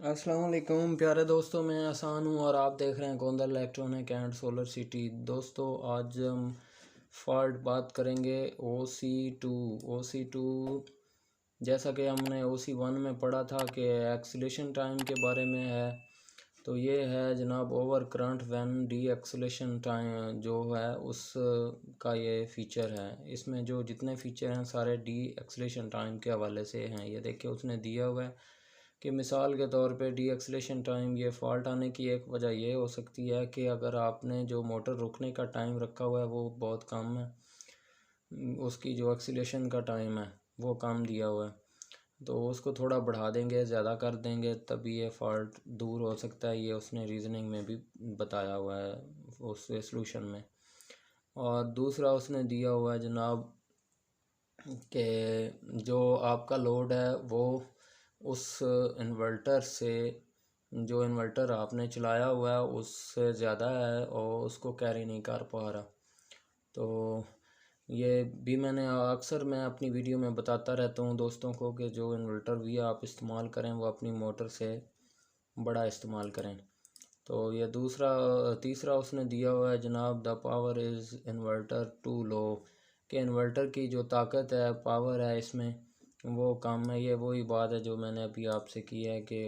अस्सलाम वालेकुम प्यारे दोस्तों, मैं आसान हूँ और आप देख रहे हैं Gondal electronic and solar city. दोस्तों, आज हम फॉल्ट बात करेंगे ओ सी टू। जैसा कि हमने OC1 में पढ़ा था कि एक्सीलेशन टाइम के बारे में है। तो ये है जनाब over current when D acceleration time जो है उस का ये फ़ीचर है। इसमें जो जितने फ़ीचर हैं सारे डी एक्सीलेशन टाइम के हवाले से हैं। ये देखिए उसने दिया हुआ है कि मिसाल के तौर पे डी एक्सीलेशन टाइम, ये फ़ॉल्ट आने की एक वजह ये हो सकती है कि अगर आपने जो मोटर रुकने का टाइम रखा हुआ है वो बहुत कम है, उसकी जो एक्सीलेशन का टाइम है वो कम दिया हुआ है, तो उसको थोड़ा बढ़ा देंगे, ज़्यादा कर देंगे, तभी ये फ़ॉल्ट दूर हो सकता है। ये उसने रीज़निंग में भी बताया हुआ है उस सलूशन में। और दूसरा उसने दिया हुआ है जनाब कि जो आपका लोड है वो उस इन्वर्टर से, जो इन्वर्टर आपने चलाया हुआ है उससे ज़्यादा है और उसको कैरी नहीं कर पा रहा। तो ये भी मैं अपनी वीडियो में बताता रहता हूँ दोस्तों को कि जो इन्वर्टर भी आप इस्तेमाल करें वो अपनी मोटर से बड़ा इस्तेमाल करें। तो ये तीसरा उसने दिया हुआ है जनाब, the power is inverter too low, कि इन्वर्टर की जो ताकत है, पावर है इसमें वो कम है। ये वही बात है जो मैंने अभी आपसे की है कि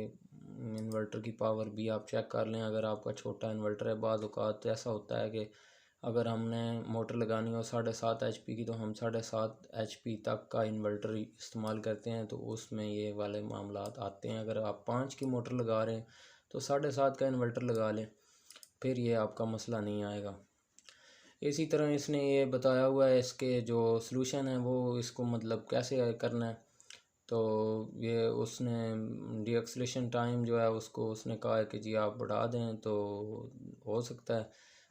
इन्वर्टर की पावर भी आप चेक कर लें। अगर आपका छोटा इन्वर्टर है, बाज़ औक़ात ऐसा होता है कि अगर हमने मोटर लगानी हो 7.5 HP की, तो हम 7.5 HP तक का इन्वर्टर इस्तेमाल करते हैं, तो उसमें ये वाले मामलात आते हैं। अगर आप 5 की मोटर लगा रहे हैं तो 7.5 का इन्वर्टर लगा लें, फिर ये आपका मसला नहीं आएगा। इसी तरह इसने ये बताया हुआ है इसके जो सलूशन है वो इसको मतलब कैसे करना है। तो ये उसने डी एक्सीलेशन टाइम जो है उसको उसने कहा है कि जी आप बढ़ा दें तो हो सकता है।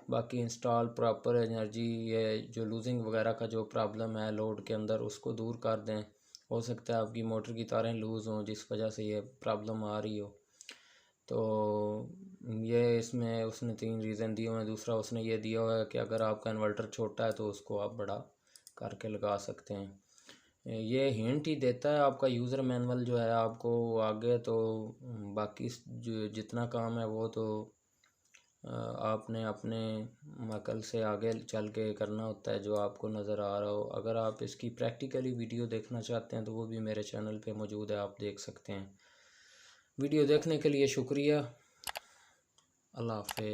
बाकी इंस्टॉल प्रॉपर एनर्जी, ये जो लूजिंग वगैरह का जो प्रॉब्लम है लोड के अंदर उसको दूर कर दें। हो सकता है आपकी मोटर की तारें लूज़ हों जिस वजह से ये प्रॉब्लम आ रही हो। तो ये इसमें उसने 3 रीज़न दिए हुए हैं। दूसरा उसने ये दिया हुआ है कि अगर आपका इन्वर्टर छोटा है तो उसको आप बड़ा करके लगा सकते हैं। ये हिंट ही देता है आपका यूज़र मैनुअल जो है आपको आगे। तो बाकी जो जितना काम है वो तो आपने अपने अकल से आगे चल के करना होता है जो आपको नज़र आ रहा हो। अगर आप इसकी प्रैक्टिकली वीडियो देखना चाहते हैं तो वो भी मेरे चैनल पे मौजूद है, आप देख सकते हैं। वीडियो देखने के लिए शुक्रिया। अल्लाह हाफ़िज़।